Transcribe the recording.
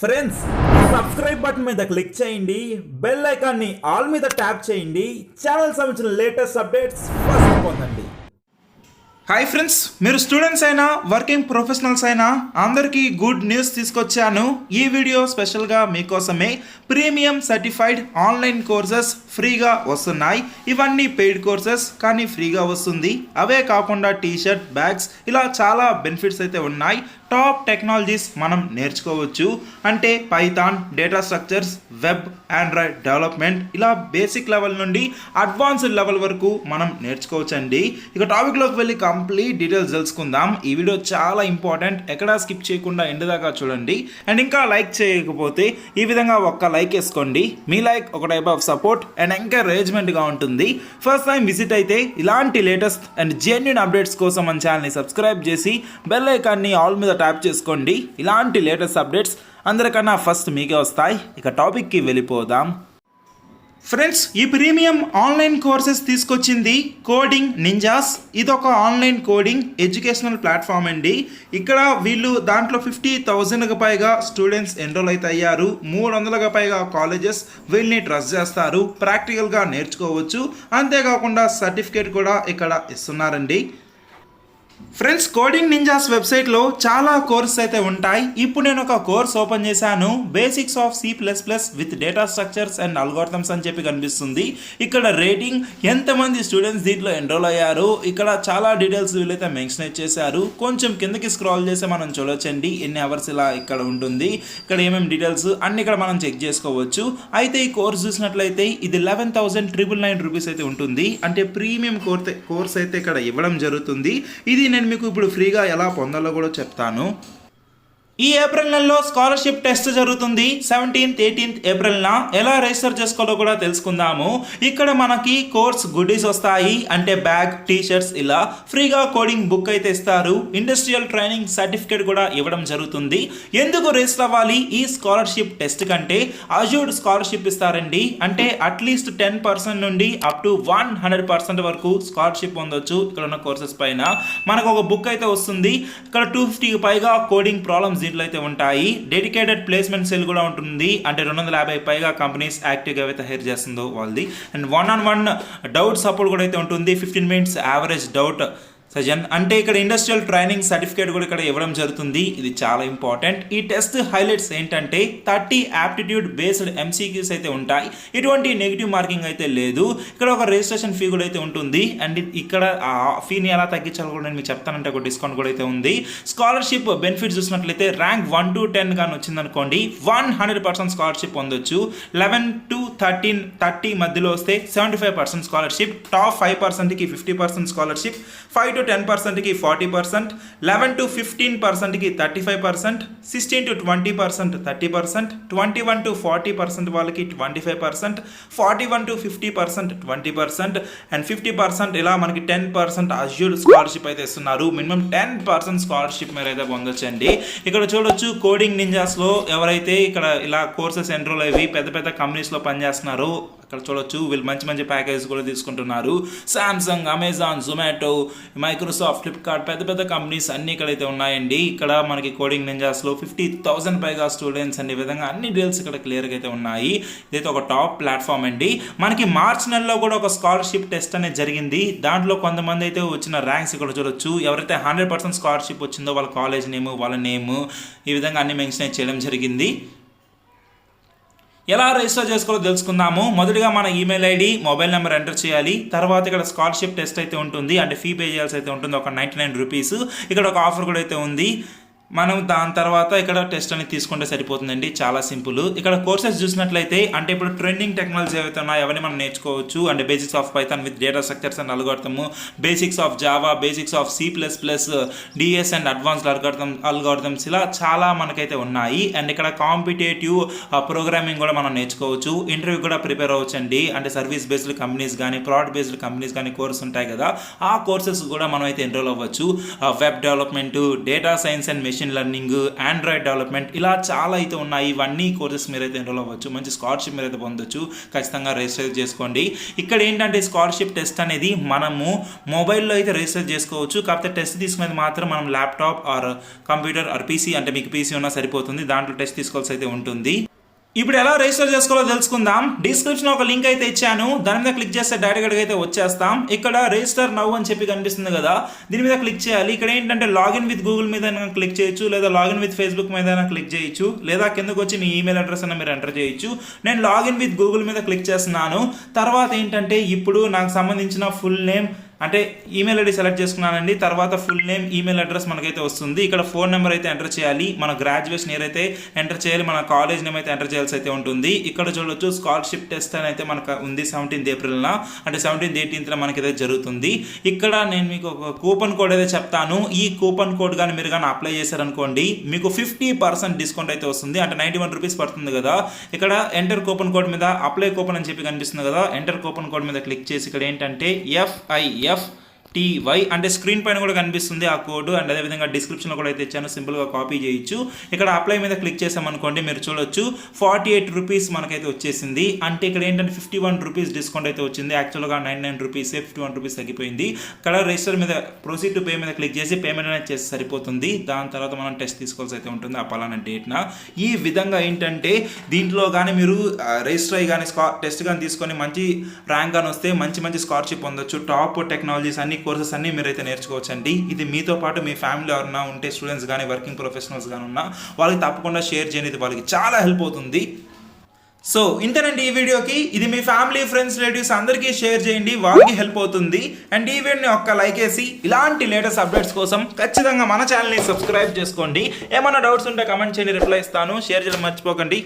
Friends subscribe button మీద click చేయండి, bell ఐకాన్ని ఆల్ మీద ట్యాప్ చేయండి, ఛానల్ సంబంధించిన లేటెస్ట్ అప్డేట్స్ ఫస్ట్ పొందండి. హాయ్ ఫ్రెండ్స్, మీరు స్టూడెంట్స్ అయినా వర్కింగ్ ప్రొఫెషనల్స్ అయినా అందరికీ గుడ్ న్యూస్ తీసుకొచ్చాను. ఈ వీడియో స్పెషల్గా మీకోసమే. ప్రీమియం సర్టిఫైడ్ ఆన్లైన్ కోర్సెస్ ఫ్రీగా వస్తున్నాయి. ఇవన్నీ పెయిడ్ కోర్సెస్ కానీ ఫ్రీగా వస్తుంది. అవే కాకుండా టీషర్ట్, బ్యాగ్స్ ఇలా చాలా బెనిఫిట్స్ అయితే ఉన్నాయి. టాప్ టెక్నాలజీస్ మనం నేర్చుకోవచ్చు. అంటే Python, data structures, web, Android development ఇలా బేసిక్ లెవెల్ నుండి అడ్వాన్స్డ్ లెవెల్ వరకు మనం నేర్చుకోవచ్చండి. ఇక టాపిక్లోకి వెళ్ళి కంప్లీట్ డీటెయిల్స్ తెలుసుకుందాం. ఈ వీడియో చాలా ఇంపార్టెంట్, ఎక్కడా స్కిప్ చేయకుండా ఎండ్ దాకా చూడండి. అండ్ ఇంకా లైక్ చేయకపోతే ఈ విధంగా ఒక్క లైక్ వేసుకోండి. మీ లైక్ ఒక టైప్ ఆఫ్ సపోర్ట్ అండ్ ఎంకరేజ్మెంట్గా ఉంటుంది. ఫస్ట్ టైం విజిట్ అయితే ఇలాంటి లేటెస్ట్ అండ్ జెన్యూన్ అప్డేట్స్ కోసం మన ఛానల్ని సబ్స్క్రైబ్ చేసి బెల్ ఐకాన్ని ఆల్ మీద ట్యాప్ చేసుకోండి. ఇలాంటి లేటెస్ట్ అప్డేట్స్ అందరికన్నా ఫస్ట్ మీకే వస్తాయి. ఇక టాపిక్కి వెళ్ళిపోదాం. ఫ్రెండ్స్, ఈ ప్రీమియం ఆన్లైన్ కోర్సెస్ తీసుకొచ్చింది కోడింగ్ నింజాస్. ఇదొక ఆన్లైన్ కోడింగ్ ఎడ్యుకేషనల్ ప్లాట్ఫామ్ అండి. ఇక్కడ వీళ్ళు దాంట్లో 50,000కు పైగా స్టూడెంట్స్ ఎన్రోల్ అయితే అయ్యారు. 300కు పైగా కాలేజెస్ వీళ్ళని ట్రస్ట్ చేస్తారు. ప్రాక్టికల్గా నేర్చుకోవచ్చు. అంతేకాకుండా సర్టిఫికేట్ కూడా ఇక్కడ ఇస్తున్నారండి. ఫ్రెండ్స్, కోడింగ్ నింజాస్ వెబ్సైట్లో చాలా కోర్సెస్ అయితే ఉంటాయి. ఇప్పుడు నేను ఒక కోర్స్ ఓపెన్ చేశాను. Basics of C++ with data structures and algorithms అని చెప్పి కనిపిస్తుంది. ఇక్కడ రేటింగ్, ఎంతమంది స్టూడెంట్స్ దీంట్లో ఎన్రోల్ అయ్యారు, ఇక్కడ చాలా డీటెయిల్స్ వీళ్ళైతే మెన్షన్ చేశారు. కొంచెం కిందకి స్క్రాల్ చేస్తే మనం చూడొచ్చండి ఎన్ని అవర్స్ ఇలా ఇక్కడ ఉంటుంది. ఇక్కడ ఏమేమి డీటెయిల్స్ అన్ని ఇక్కడ మనం చెక్ చేసుకోవచ్చు. అయితే ఈ కోర్స్ చూసినట్లయితే ఇది 11,999 రూపీస్ అయితే ఉంటుంది. అంటే ప్రీమియం కోర్స్ అయితే ఇక్కడ ఇవ్వడం జరుగుతుంది. ఇది నేను మీకు ఇప్పుడు ఫ్రీగా ఎలా పొందాలో కూడా చెప్తాను. ఈ ఏప్రిల్ నెలలో స్కాలర్షిప్ టెస్ట్ జరుగుతుంది. 17th, 18th ఏప్రిల్న ఎలా రిజిస్టర్ చేసుకోవాలో కూడా తెలుసుకుందాము. ఇక్కడ మనకి కోర్స్ గుడీస్ వస్తాయి. అంటే బ్యాగ్, టీషర్ట్స్ ఇలా ఫ్రీగా కోడింగ్ బుక్ అయితే ఇస్తారు. ఇండస్ట్రియల్ ట్రైనింగ్ సర్టిఫికేట్ కూడా ఇవ్వడం జరుగుతుంది. ఎందుకు రిజిస్టర్ అవ్వాలి ఈ స్కాలర్షిప్ టెస్ట్ కంటే? అజూర్డ్ స్కాలర్షిప్ ఇస్తారండి. అంటే అట్లీస్ట్ 10% నుండి అప్ టు 100% వరకు స్కాలర్షిప్ పొందొచ్చు. ఇక్కడ ఉన్న కోర్సెస్ పైన మనకు ఒక బుక్ అయితే వస్తుంది. ఇక్కడ 250కి పైగా కోడింగ్ ప్రాబ్లమ్స్ దీంట్లో అయితే ఉంటాయి. డెడికేటెడ్ ప్లేస్మెంట్ సెల్ కూడా ఉంటుంది. అంటే 250 పైగా కంపెనీస్ యాక్టివ్గా అయితే హైర్ చేస్తుందో వాళ్ళది. అండ్ 1-on-1 డౌట్ సపోర్ట్ కూడా అయితే ఉంటుంది. 15 minutes యావరేజ్ డౌట్ సజన్. అంటే ఇక్కడ ఇండస్ట్రియల్ ట్రైనింగ్ సర్టిఫికేట్ కూడా ఇక్కడ ఇవ్వడం జరుగుతుంది. ఇది చాలా ఇంపార్టెంట్. ఈ టెస్ట్ హైలైట్స్ ఏంటంటే 30 యాప్టిట్యూడ్ బేస్డ్ MCQs అయితే ఉంటాయి. ఎటువంటి నెగిటివ్ మార్కింగ్ అయితే లేదు. ఇక్కడ ఒక రిజిస్ట్రేషన్ ఫీ కూడా అయితే ఉంటుంది. అండ్ ఇక్కడ ఆ ఫీని ఎలా తగ్గించాలో కూడా నేను మీకు చెప్తానంటే ఒక డిస్కౌంట్ కూడా అయితే ఉంది. స్కాలర్షిప్ బెనిఫిట్స్ చూసినట్లయితే ర్యాంక్ 1 to 10 కానీ వచ్చిందనుకోండి 100% స్కాలర్షిప్ పొందొచ్చు. 11 to 13, 30 మధ్యలో వస్తే 75% స్కాలర్షిప్. టాప్ 5%కి 50% స్కాలర్షిప్. 5 to 10%కి 40%, 11 to 15%కి 35%, 16 to 20% 30%, 21 to 40% వాళ్ళకి 25%, 41 to 50% 20% అండ్ 50% ఇలా మనకి 10% అజ్యూర్డ్ స్కాలర్షిప్ అయితే ఇస్తున్నారు. మినిమం 10% స్కాలర్షిప్ మీరు అయితే పొందొచ్చండి. ఇక్కడ చూడొచ్చు కోడింగ్ నింజాస్లో ఎవరైతే ఇక్కడ ఇలా కోర్సెస్ ఎన్రోల్ అయ్యి పెద్ద పెద్ద కంపెనీస్లో పనిచేస్తున్నారో అక్కడ చూడొచ్చు వీళ్ళు మంచి మంచి ప్యాకేజ్ కూడా తీసుకుంటున్నారు. Samsung, Amazon, Zomato, Microsoft, Flipkart పెద్ద పెద్ద కంపెనీస్ అన్ని ఇక్కడైతే ఉన్నాయండి. ఇక్కడ మనకి కోడింగ్ నింజాస్లో 50,000 పైగా స్టూడెంట్స్ అనే విధంగా అన్ని డీటెయిల్స్ ఇక్కడ క్లియర్గా అయితే ఉన్నాయి. ఇదైతే ఒక టాప్ ప్లాట్ఫామ్ అండి. మనకి మార్చ్ నెలలో కూడా ఒక స్కాలర్షిప్ టెస్ట్ అనేది జరిగింది. దాంట్లో కొంతమంది అయితే వచ్చిన ర్యాంక్స్ ఇక్కడ చూడొచ్చు. ఎవరైతే 100% స్కాలర్షిప్ వచ్చిందో వాళ్ళ కాలేజ్ నేమ్, వాళ్ళ నేమ్ ఈ విధంగా అన్ని మెన్షన్ చేయడం జరిగింది. ఎలా రిజిస్టర్ చేసుకోవాలో తెలుసుకుందాము. మొదటిగా మన email ID, mobile number enter చేయాలి. తర్వాత ఇక్కడ స్కాలర్షిప్ టెస్ట్ అయితే ఉంటుంది. అంటే ఫీ పే చేయాల్సి అయితే ఉంటుంది ఒక 99 రూపీస్. ఇక్కడ ఒక ఆఫర్ కూడా అయితే ఉంది. మనం దాని తర్వాత ఇక్కడ టెస్ట్ అనేది తీసుకుంటే సరిపోతుందండి. చాలా సింపుల్. ఇక్కడ కోర్సెస్ చూసినట్లయితే అంటే ఇప్పుడు ట్రెండింగ్ టెక్నాలజీ ఏవైతే ఉన్నాయో అవన్నీ మనం నేర్చుకోవచ్చు. అంటే basics of Python with data structures and algorithm, basics of Java, basics of C++, DS and advanced algorithms ఇలా చాలా మనకైతే ఉన్నాయి. అండ్ ఇక్కడ కాంపిటేటివ్ ప్రోగ్రామింగ్ కూడా మనం నేర్చుకోవచ్చు. ఇంటర్వ్యూ కూడా ప్రిపేర్ అవ్వచ్చు అండి. అంటే సర్వీస్ బేస్డ్ కంపెనీస్ కానీ ప్రోడక్ట్ బేస్డ్ కంపెనీస్ కానీ కోర్స్ ఉంటాయి కదా, ఆ కోర్సెస్ కూడా మనం అయితే ఎన్రోల్ అవ్వచ్చు. Web development, data science and machine learning, Android development, ఇలా చాలా అయితే ఉన్నాయి. ఇవన్నీ కోర్సెస్ మీరైతే ఎన్రోల్ అవ్వచ్చు. మంచి స్కాలర్షిప్ మీరైతే పొందొచ్చు. ఖచ్చితంగా రిజిస్టర్ చేసుకోండి. ఇక్కడ ఏంటంటే స్కాలర్షిప్ టెస్ట్ అనేది మనము మొబైల్లో అయితే రిజిస్టర్ చేసుకోవచ్చు. కాకపోతే టెస్ట్ తీసుకునేది మాత్రం మనం laptop or computer are PC, అంటే మీకు పీసీ ఉన్నా సరిపోతుంది, దాంట్లో టెస్ట్ తీసుకోవాల్సి అయితే ఉంటుంది. ఇప్పుడు ఎలా రిజిస్టర్ చేసుకోవాలో తెలుసుకుందాం. డిస్క్రిప్షన్ ఒక లింక్ అయితే ఇచ్చాను, దాని మీద క్లిక్ చేస్తే డైరెక్ట్గా అయితే వచ్చేస్తాం. ఇక్కడ రిజిస్టర్ నౌ అని చెప్పి కనిపిస్తుంది కదా, దీని మీద క్లిక్ చేయాలి. ఇక్కడ ఏంటంటే లాగిన్ విత్ గూగుల్ మీద క్లిక్ చేయొచ్చు, లేదా లాగిన్ విత్ ఫేస్బుక్ మీద క్లిక్ చేయొచ్చు, లేదా కిందకు వచ్చి మీ ఈమెయిల్ అడ్రస్ అన్న మీరు ఎంటర్ చేయొచ్చు. నేను లాగిన్ విత్ గూగుల్ మీద క్లిక్ చేస్తున్నాను. తర్వాత ఏంటంటే ఇప్పుడు నాకు సంబంధించిన ఫుల్ నేమ్ అంటే ఈమెయిల్ ఐడి సెలెక్ట్ చేసుకున్నానండి. తర్వాత ఫుల్ నేమ్, ఈమెయిల్ అడ్రస్ మనకైతే వస్తుంది. ఇక్కడ ఫోన్ నెంబర్ అయితే ఎంటర్ చేయాలి, మన గ్రాడ్యుయేషన్ ఇయర్ అయితే ఎంటర్ చేయాలి, మన కాలేజ్ నేమ్ అయితే ఎంటర్ చేయాల్సి అయితే ఉంటుంది. ఇక్కడ చూడొచ్చు స్కాలర్షిప్ టెస్ట్ అని అయితే మనకు ఉంది 17th ఏప్రిల్న, అంటే 17th 18th మనకైతే జరుగుతుంది. ఇక్కడ నేను మీకు ఒక కూపన్ కోడ్ అయితే చెప్తాను. ఈ కూపన్ కోడ్ కానీ మీరు కానీ అప్లై చేశారనుకోండి, మీకు 50% డిస్కౌంట్ అయితే వస్తుంది. అంటే 91 రూపీస్ పడుతుంది కదా. ఇక్కడ ఎంటర్ కూపన్ కోడ్ మీద అప్లై కూపన్ అని చెప్పి కనిపిస్తుంది కదా, ఎంటర్ కూపన్ కోడ్ మీద క్లిక్ చేసి ఇక్కడ ఏంటంటే FIFTY అంటే స్క్రీన్ పైన కూడా కనిపిస్తుంది ఆ కోడ్, అండ్ అదేవిధంగా డిస్క్రిప్షన్లో కూడా అయితే ఇచ్చాను, సింపుల్గా కాపీ చేయొచ్చు. ఇక్కడ అప్లై మీద క్లిక్ చేసామనుకోండి, మీరు చూడొచ్చు 48 రూపీస్ మనకైతే వచ్చేసింది. అంటే ఇక్కడ ఏంటంటే 51 రూపీస్ డిస్కౌంట్ అయితే వచ్చింది. యాక్చువల్గా 99 రూపీస్ 51 రూపీస్ తగ్గిపోయింది. ఇక్కడ రిజిస్టర్ మీద ప్రొసీడ్ టు పే మీద క్లిక్ చేసి పేమెంట్ అనేది చేసి సరిపోతుంది. దాని తర్వాత మనం టెస్ట్ తీసుకోవాల్సి అయితే ఉంటుంది ఆ పలానా డేట్న. ఈ విధంగా ఏంటంటే దీంట్లో కానీ మీరు రిజిస్టర్ అయ్యి కానీ టెస్ట్ కానీ తీసుకొని మంచి ర్యాంక్ కానీ వస్తే మంచి స్కాలర్షిప్ పొందొచ్చు. టాప్ టెక్నాలజీస్ అన్ని కోర్సెస్ అన్ని మీరైతే నేర్చుకోవచ్చు అండి. ఇది మీతో పాటు మీ ఫ్యామిలీ ఎవరైనా ఉంటే, స్టూడెంట్స్ కానీ వర్కింగ్ ప్రొఫెషనల్స్ కానీ ఉన్నా వాళ్ళకి తప్పకుండా షేర్ చేయండి, వాళ్ళకి చాలా హెల్ప్ అవుతుంది. సో ఇంతేనండి ఈ వీడియోకి. ఇది మీ ఫ్యామిలీ, ఫ్రెండ్స్, రిలేటివ్స్ అందరికీ షేర్ చేయండి, వాళ్ళకి హెల్ప్ అవుతుంది. అండ్ ఈ వీడియోని ఒక్క లైక్ వేసి ఇలాంటి లేటెస్ట్ అప్డేట్స్ కోసం ఖచ్చితంగా మన ఛానల్ని సబ్స్క్రైబ్ చేసుకోండి. ఏమైనా డౌట్స్ ఉంటే కమెంట్ చేయండి, రిప్లై ఇస్తాను. షేర్ చేయడం మర్చిపోకండి.